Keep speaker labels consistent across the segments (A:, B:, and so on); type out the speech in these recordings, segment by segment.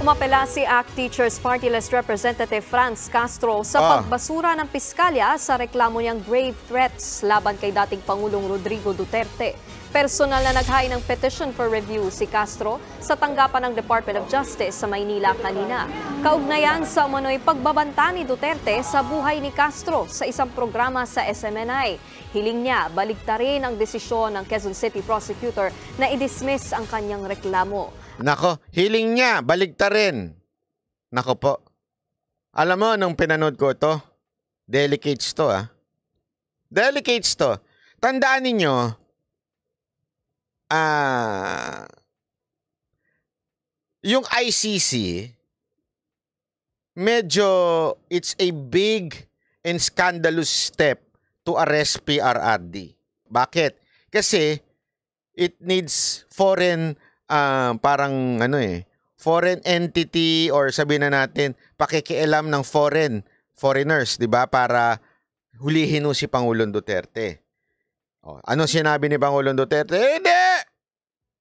A: Umapela si ACT Teachers Party List Representative Franz Castro sa pagbasura ng piskalya sa reklamo niyang grave threats laban kay dating Pangulong Rodrigo Duterte. Personal na naghain ng petition for review si Castro sa tanggapan ng Department of Justice sa Maynila kanina. Kaugnayan sa umano'y pagbabanta ni Duterte sa buhay ni Castro sa isang programa sa SMNI. Hiling niya baligtarin ang desisyon ng Quezon City Prosecutor na i-dismiss ang kanyang reklamo.
B: Nako, hiling niya, baligtarin. Nako po. Alam mo, nung pinanood ko to, delicates to Delicates to. Tandaan ninyo, yung ICC, medyo it's a big and scandalous step to arrest PRRD. Bakit? Kasi it needs foreign foreign entity or sabihin na natin pakikialam ng foreigners, 'di ba, para hulihin si Pangulong Duterte. Ano sinabi ni Pangulong Duterte?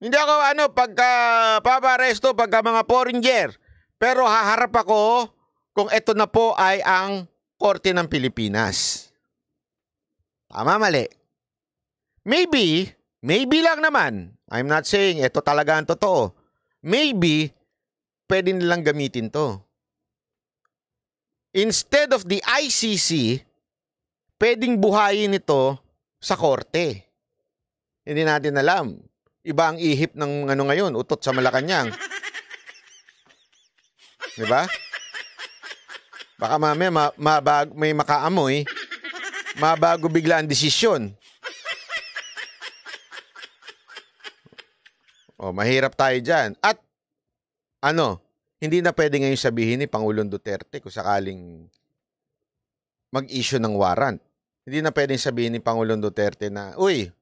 B: Hindi ako pagka paparesto pagka mga foreigner. Pero haharap ako kung ito na po ay ang Korte ng Pilipinas. Tama, mali? Maybe lang naman. I'm not saying ito talaga ang totoo. Maybe, pwede nilang gamitin to. Instead of the ICC, pwedeng buhayin ito sa korte. Hindi natin alam. Iba ang ihip ng ngayon, utot sa Malacanang. Diba? Baka mamaya may makaamoy, mabago bigla ang desisyon. Mahirap tayo dyan. At hindi na pwede ngayon sabihin ni Pangulong Duterte kung sakaling mag-issue ng warrant. Hindi na pwedeng sabihin ni Pangulong Duterte na, uy,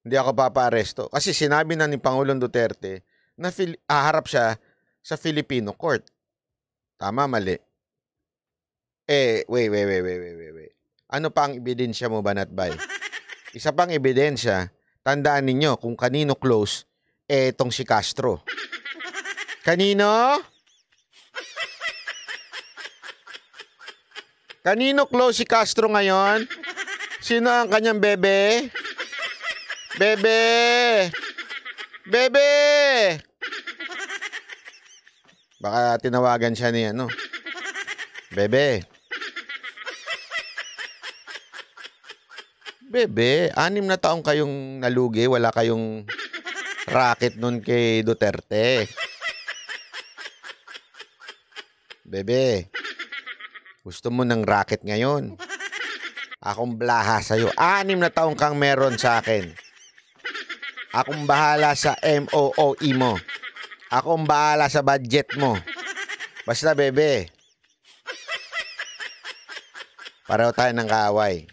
B: hindi ako papa-aresto. Kasi sinabi na ni Pangulong Duterte na haharap siya sa Filipino court. Tama, mali? Wait. Ano pa ang ebidensya mo, Banatbay? Isa pang ebidensya, tandaan ninyo kung kanino close, etong si Castro. Kanino? Kanino close si Castro ngayon? Sino ang kanyang bebe? Bebe! Baka tinawagan siya ni Bebe. Bebe, 6 na taong kayong nalugi, wala kayong racket nun kay Duterte. Bebe, gusto mo ng racket ngayon? Akong blaha sa'yo. 6 na taong kang meron sa akin. Akong bahala sa MOOE mo. Akong bahala sa budget mo. Basta, bebe. Pareho tayo ng kaaway.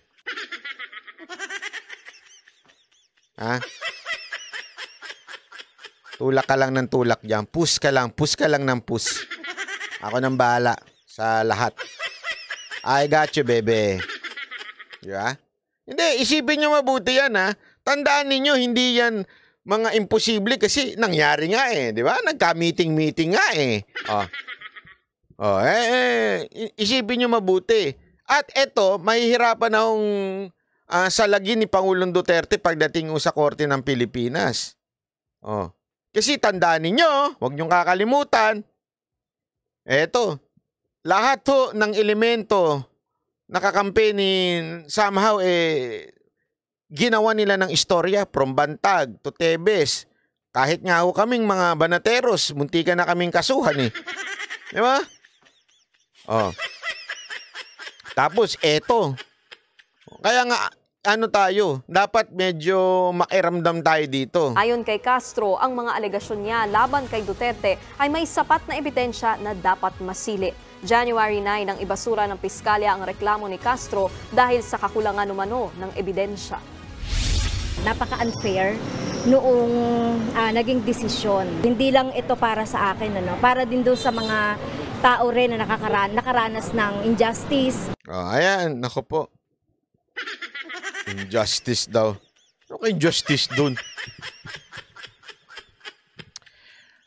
B: Ha? Tulak ka lang ng tulak dyan. Push ka lang ng push. Ako nang bahala sa lahat. I got you, bebe. Diba? Hindi, isipin nyo mabuti yan, ha? Tandaan ninyo, hindi yan mga imposible kasi nangyari nga diba? Nagka-meeting nga isipin nyo mabuti. At eto, mahihirapan akong salagin ni Pangulong Duterte pagdating sa Korte ng Pilipinas. Kasi tandaan ninyo, huwag niyong kakalimutan, eto, lahat ng elemento nakakampaign somehow ginawa nila ng istorya from Bantag to Tebes. Kahit nga kaming mga banateros, muntikan na kaming kasuhan Di ba? Tapos eto. Kaya nga tayo, dapat medyo makiramdam tayo dito.
A: Ayon kay Castro, ang mga alegasyon niya laban kay Duterte ay may sapat na ebidensya na dapat masili. January 9 ang ibasura ng piskalya ang reklamo ni Castro dahil sa kakulangan umano ng ebidensya.
C: Napaka-unfair noong naging desisyon. Hindi lang ito para sa akin, para din doon sa mga tao rin na nakaranas ng injustice.
B: Ayan, nako po. Injustice daw. Ano kayong justice dun?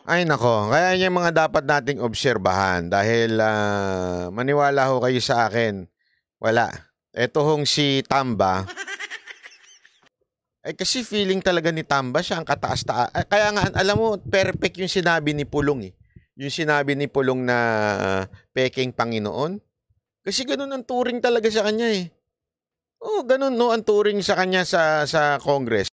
B: Ay nako, kaya yung mga dapat nating obserbahan dahil maniwala ho kayo sa akin, wala. Ito hong si Tamba, kasi feeling talaga ni Tamba siya ang kataas-taas. Kaya nga, alam mo, perfect yung sinabi ni Pulong eh. Yung sinabi ni Pulong na peking Panginoon. Kasi ganun ang turing talaga sa kanya eh. Oh, ganun no ang turing sa kanya sa Congress.